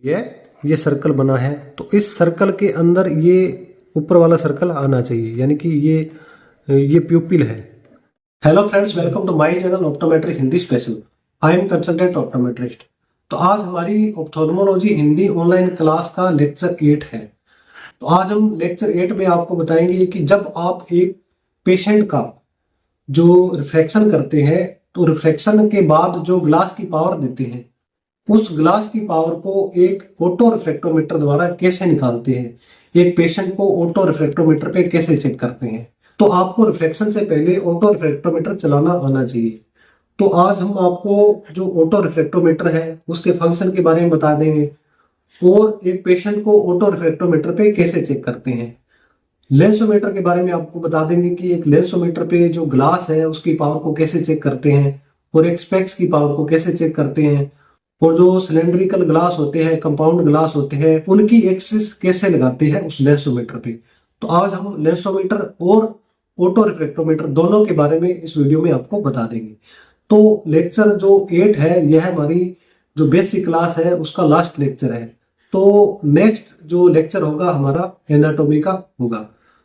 ये सर्कल बना है, तो इस सर्कल के अंदर ये ऊपर वाला सर्कल आना चाहिए, यानी कि ये प्यूपिल है। Hello friends, welcome to my channel optometric Hindi special. I am consultant optometrist. तो आज हमारी ऑप्थेल्मोलॉजी हिंदी ऑनलाइन क्लास का लेक्चर 8 है। तो आज हम लेक्चर 8 में आपको बताएंगे कि जब आप एक पेशेंट का जो रिफ्रैक्शन करते हैं, तो रिफ्रैक्शन के बाद जो ग्लास की पावर देते हैं, उस ग्लास की पावर को एक ऑटो रिफ्रैक्टोमीटर द्वारा कैसे निकालते हैं, एक पेशेंट को ऑटो रिफ्रैक्टोमीटर पे कैसे चेक करते हैं। तो आपको रिफ्रैक्शन से पहले ऑटो रिफ्रैक्टोमीटर चलाना आना चाहिए। तो आज हम आपको जो ऑटो रिफ्रैक्टोमीटर है उसके फंक्शन के बारे में बता देंगे और एक पेशेंट को ऑटो रिफ्रैक्टोमीटर पे कैसे चेक करते हैं। लेंसोमीटर के बारे में आपको बता देंगे कि एक लेंसोमीटर पे जो ग्लास है उसकी पावर को कैसे चेक करते हैं और एक स्पेक्स की पावर को कैसे चेक करते हैं, और जो सिलेंड्रिकल ग्लास होते हैं, कंपाउंड ग्लास होते हैं, उनकी एक्सिस कैसे लगाते हैं उस लेंसोमीटर पे। तो आज हम लेंसोमीटर और ऑटो रिफ्रैक्टोमीटर दोनों के बारे में इस वीडियो में आपको बता देंगे। तो लेक्चर जो 8 है, यह हमारी जो बेसिक क्लास है उसका लास्ट लेक्चर है। तो नेक्स्ट जो लेक्चर होगा हमारा एनाटॉमी का होगा।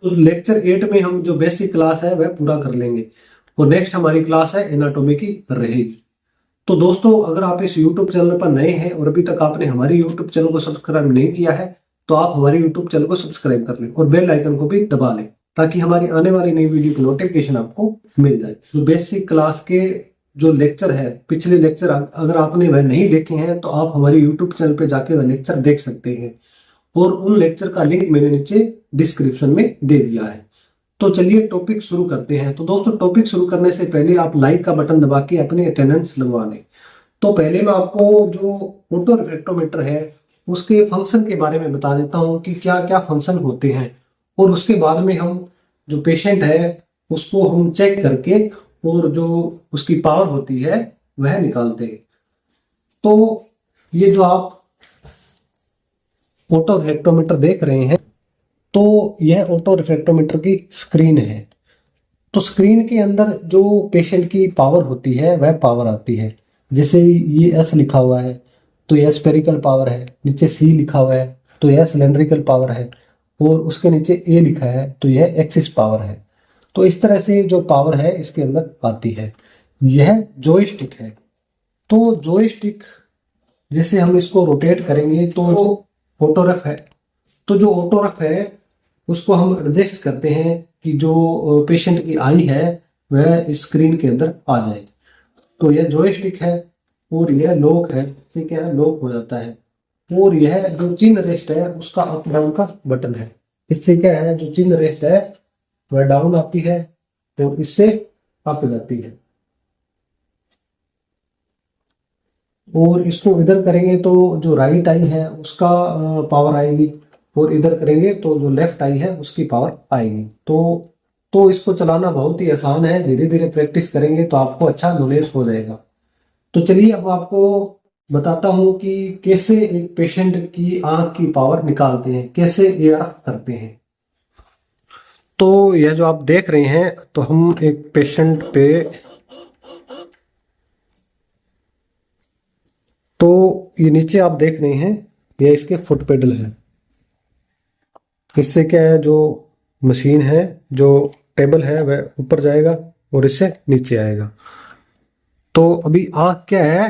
तो लेक्चर 8 में हम जो बेसिक क्लास है वह पूरा कर लेंगे और नेक्स्ट हमारी क्लास है एनाटॉमी की रहेगी। तो दोस्तों, अगर आप इस YouTube चैनल पर नए हैं और अभी तक आपने हमारी YouTube चैनल को सब्सक्राइब नहीं किया है, तो आप हमारे YouTube चैनल को सब्सक्राइब कर लें और बेल आइकन को भी दबा लें, ताकि हमारी आने वाली नई वीडियो की नोटिफिकेशन आपको मिल जाए। तो बेसिक क्लास के जो लेक्चर है, पिछले लेक्चर अगर आपने वह नहीं देखे हैं तो आप हमारे YouTube चैनल पर जाके वह लेक्चर देख सकते हैं और उन लेक्चर का लिंक मैंने नीचे डिस्क्रिप्शन में दे दिया है। तो चलिए टॉपिक शुरू करते हैं। तो दोस्तों, टॉपिक शुरू करने से पहले आप लाइक का बटन दबा के अपने अटेंडेंस लगवा लें। तो पहले मैं आपको जो ऑटो रिफ्रैक्टोमीटर है उसके फंक्शन के बारे में बता देता हूं कि क्या क्या फंक्शन होते हैं, और उसके बाद में हम जो पेशेंट है उसको हम चेक करके और जो उसकी पावर होती है वह निकालते हैं। तो ये जो आप ऑटो रिफ्रैक्टोमीटर देख रहे हैं, तो यह ऑटो रिफ्रैक्टोमीटर की स्क्रीन है। तो स्क्रीन के अंदर जो पेशेंट की पावर होती है वह पावर आती है। जैसे ये एस लिखा हुआ है तो यह स्पेरिकल पावर है, नीचे सी लिखा हुआ है तो यह सिलेंड्रिकल पावर है, और उसके नीचे ए लिखा है तो यह एक्सिस पावर है। तो इस तरह से जो पावर है इसके अंदर आती है। यह जॉयस्टिक है। तो जॉयस्टिक जैसे हम इसको रोटेट करेंगे तो ऑटोरफ है। तो जो ऑटोरफ है उसको हम एडजस्ट करते हैं कि जो पेशेंट की आई है वह स्क्रीन के अंदर आ जाए। तो यह जॉयस्टिक है और यह लॉक है, ठीक है, लॉक हो जाता है। और यह जो चिन्ह रेस्ट है उसका अप डाउन का बटन है। इससे क्या है, जो चिन्ह रेस्ट है वह डाउन आती है और इससे अप जाती है। और इसको इधर करेंगे तो जो राइट आई है उसका पावर आएगी, और इधर करेंगे तो जो लेफ्ट आई है उसकी पावर आएगी। तो इसको चलाना बहुत ही आसान है, धीरे धीरे प्रैक्टिस करेंगे तो आपको अच्छा नॉलेज हो जाएगा। तो चलिए अब आपको बताता हूं कि कैसे एक पेशेंट की आंख की पावर निकालते हैं, कैसे एआरएफ करते हैं। तो यह जो आप देख रहे हैं, तो हम एक पेशेंट पे, तो ये नीचे आप देख रहे हैं यह इसके फुट पेडल है। इससे क्या है, जो मशीन है, जो टेबल है वह ऊपर जाएगा और इससे नीचे आएगा। तो अभी आंख क्या है,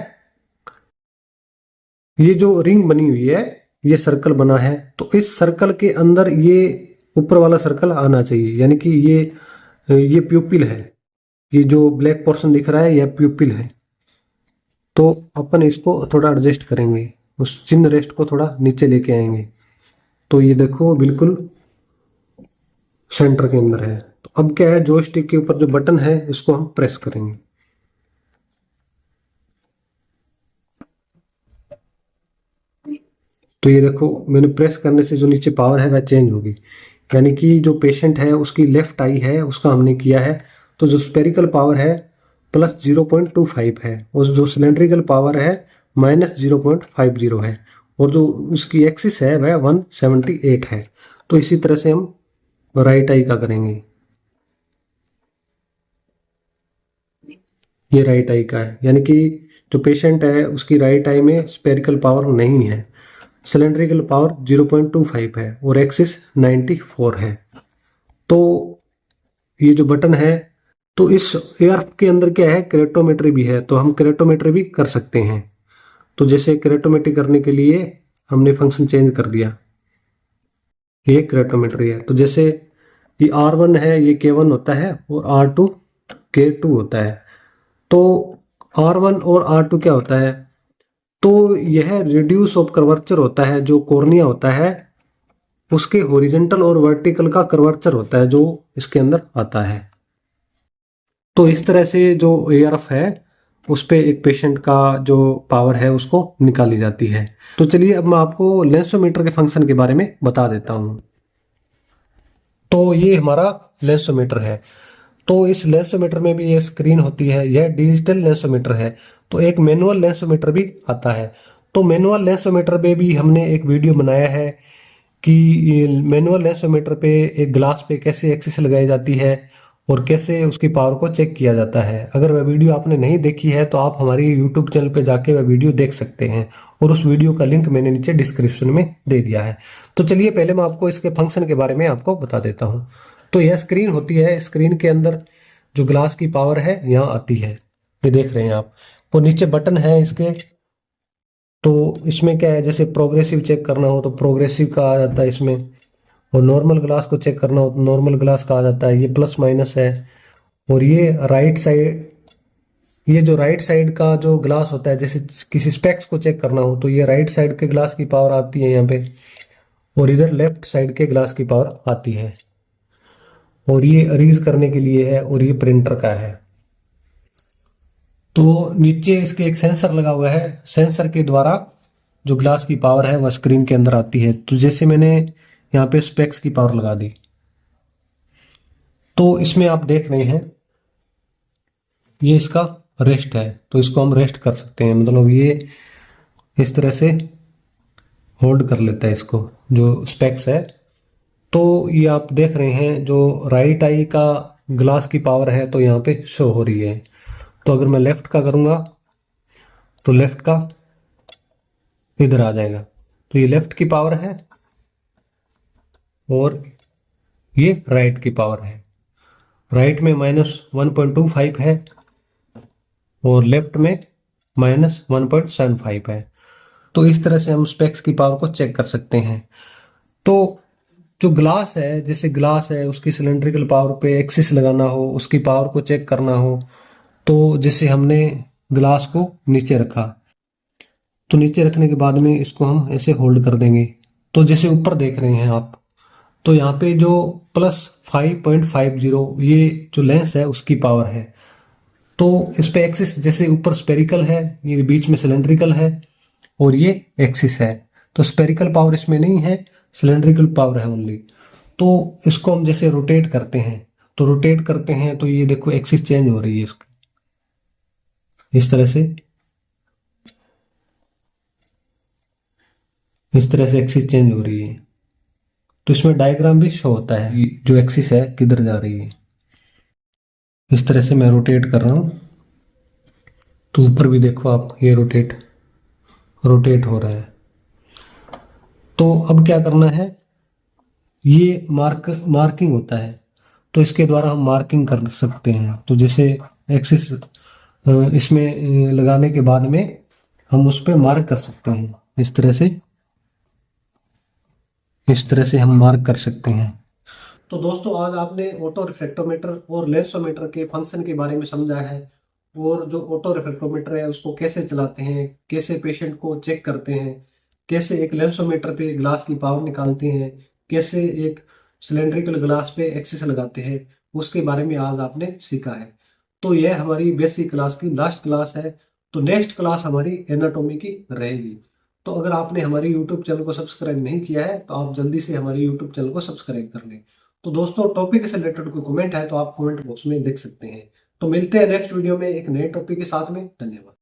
ये जो रिंग बनी हुई है, ये सर्कल बना है, तो इस सर्कल के अंदर ये ऊपर वाला सर्कल आना चाहिए, यानी कि ये प्यूपिल है। ये जो ब्लैक पोर्शन दिख रहा है यह प्यूपिल है। तो अपन इसको थोड़ा एडजस्ट करेंगे, उस चिन्ह रेस्ट को थोड़ा नीचे लेके आएंगे। तो ये देखो बिल्कुल सेंटर के अंदर है। तो अब क्या है, जॉयस्टिक के ऊपर जो बटन है इसको हम प्रेस करेंगे। तो ये देखो, मैंने प्रेस करने से जो नीचे पावर है वह चेंज होगी, यानी कि जो पेशेंट है उसकी लेफ्ट आई है उसका हमने किया है, तो जो स्पेरिकल पावर है प्लस 0.25 है, और जो सिलेंड्रिकल पावर है माइनस 0.50 है, और जो उसकी एक्सिस है वह 178 है। तो इसी तरह से हम राइट आई का करेंगे। ये राइट आई का है, यानी कि जो पेशेंट है उसकी राइट आई में स्पेरिकल पावर नहीं है। सिलेंड्रिकल पावर 0.25 है और एक्सिस 94 है। तो ये जो बटन है, तो इस एआरएफ के अंदर क्या है, क्रेटोमेट्री भी है, तो हम क्रेटोमेट्री भी कर सकते हैं। तो जैसे क्रेटोमेट्री करने के लिए हमने फंक्शन चेंज कर दिया, ये क्रेटोमेट्री है। तो जैसे ये R1 है, ये K1 होता है और R2 K2 होता है। तो R1 और R2 क्या होता है, तो यह रिड्यूस ऑफ कर्वेचर होता है। जो कॉर्निया होता है उसके हॉरिजॉन्टल और वर्टिकल का कर्वेचर होता है जो इसके अंदर आता है। तो इस तरह से जो एआरएफ है उस पे एक पेशेंट का जो पावर है उसको निकाली जाती है। तो चलिए अब मैं आपको लेंसोमीटर के फंक्शन के बारे में बता देता हूँ। तो ये हमारा लेंसोमीटर है। तो इस लेंसोमीटर में भी ये स्क्रीन होती है, यह डिजिटल लेंसोमीटर है। तो एक मैनुअल लेंसोमीटर भी आता है। तो मैनुअल लेंसोमीटर पे भी हमने एक वीडियो बनाया है कि मैनुअल लेंसोमीटर पे एक ग्लास पे कैसे एक्सिस लगाई जाती है और कैसे उसकी पावर को चेक किया जाता है। अगर वह वीडियो आपने नहीं देखी है तो आप हमारी यूट्यूब चैनल पे जाके वह वीडियो देख सकते हैं और उस वीडियो का लिंक मैंने नीचे डिस्क्रिप्शन में दे दिया है। तो चलिए पहले मैं आपको इसके फंक्शन के बारे में आपको बता देता हूँ। तो यह स्क्रीन होती है, स्क्रीन के अंदर जो ग्लास की पावर है यहाँ आती है, ये देख रहे हैं आप। वो नीचे बटन है इसके। तो इसमें क्या है, जैसे प्रोग्रेसिव चेक करना हो तो प्रोग्रेसिव का आ जाता है इसमें, और नॉर्मल ग्लास को चेक करना हो तो नॉर्मल ग्लास का आ जाता है। ये प्लस माइनस है। और ये राइट साइड, ये जो राइट साइड का जो ग्लास होता है, जैसे किसी स्पेक्स को चेक करना हो तो ये राइट साइड के ग्लास की पावर आती है यहाँ पे, और इधर लेफ्ट साइड के ग्लास की पावर आती है। और ये अरीज करने के लिए है और ये प्रिंटर का है। तो नीचे इसके एक सेंसर लगा हुआ है, सेंसर के द्वारा जो ग्लास की पावर है वह स्क्रीन के अंदर आती है। तो जैसे मैंने यहाँ पे स्पेक्स की पावर लगा दी, तो इसमें आप देख रहे हैं ये इसका रेस्ट है, तो इसको हम रेस्ट कर सकते हैं। मतलब ये इस तरह से होल्ड कर लेता है इसको, जो स्पेक्स है। तो ये आप देख रहे हैं जो राइट आई का ग्लास की पावर है तो यहाँ पे शो हो रही है। तो अगर मैं लेफ्ट का करूँगा तो लेफ्ट का इधर आ जाएगा। तो ये लेफ्ट की पावर है और ये राइट की पावर है। राइट में -1.25 है और लेफ्ट में -1.75 है। तो इस तरह से हम स्पेक्स की पावर को चेक कर सकते हैं। तो जो ग्लास है, जैसे ग्लास है उसकी सिलेंड्रिकल पावर पे एक्सिस लगाना हो, उसकी पावर को चेक करना हो, तो जैसे हमने ग्लास को नीचे रखा, तो नीचे रखने के बाद में इसको हम ऐसे होल्ड कर देंगे। तो जैसे ऊपर देख रहे हैं आप, तो यहाँ पे जो +5.50 ये जो लेंस है उसकी पावर है। तो इस पे एक्सिस, जैसे ऊपर स्पेरिकल है, ये बीच में सिलेंड्रिकल है और ये एक्सिस है। तो स्पेरिकल पावर इसमें नहीं है, सिलेंड्रिकल पावर है ओनली। तो इसको हम जैसे रोटेट करते हैं, तो रोटेट करते हैं तो ये देखो एक्सिस चेंज हो रही है इसकी, इस तरह से, इस तरह से एक्सिस चेंज हो रही है। तो इसमें डायग्राम भी शो होता है जो एक्सिस है किधर जा रही है। इस तरह से मैं रोटेट कर रहा हूं, तो ऊपर भी देखो आप, ये रोटेट हो रहा है। तो अब क्या करना है, ये मार्किंग होता है, तो इसके द्वारा हम मार्किंग कर सकते हैं। तो जैसे एक्सिस इसमें लगाने के बाद में हम उस पर मार्क कर सकते हैं, इस तरह से, इस तरह से हम मार्क कर सकते हैं। तो दोस्तों आज आपने ऑटो रिफ्लेक्टोमीटर और लेंसोमीटर के फंक्शन के बारे में समझा है, और जो ऑटो रिफ्लेक्टोमीटर है उसको कैसे चलाते हैं, कैसे पेशेंट को चेक करते हैं, कैसे एक लेंसोमीटर पे ग्लास की पावर निकालते हैं, कैसे एक सिलेंड्रिकल ग्लास पे एक्सिस लगाते हैं, उसके बारे में आज आपने सीखा है। तो यह हमारी बेसिक क्लास की लास्ट क्लास है। तो नेक्स्ट क्लास हमारी एनाटॉमी की रहेगी। तो अगर आपने हमारी यूट्यूब चैनल को सब्सक्राइब नहीं किया है तो आप जल्दी से हमारे यूट्यूब चैनल को सब्सक्राइब कर लें। तो दोस्तों टॉपिक से रिलेटेड कोई कमेंट है तो आप कमेंट बॉक्स में लिख सकते हैं। तो मिलते हैं नेक्स्ट वीडियो में एक नए टॉपिक के साथ में। धन्यवाद।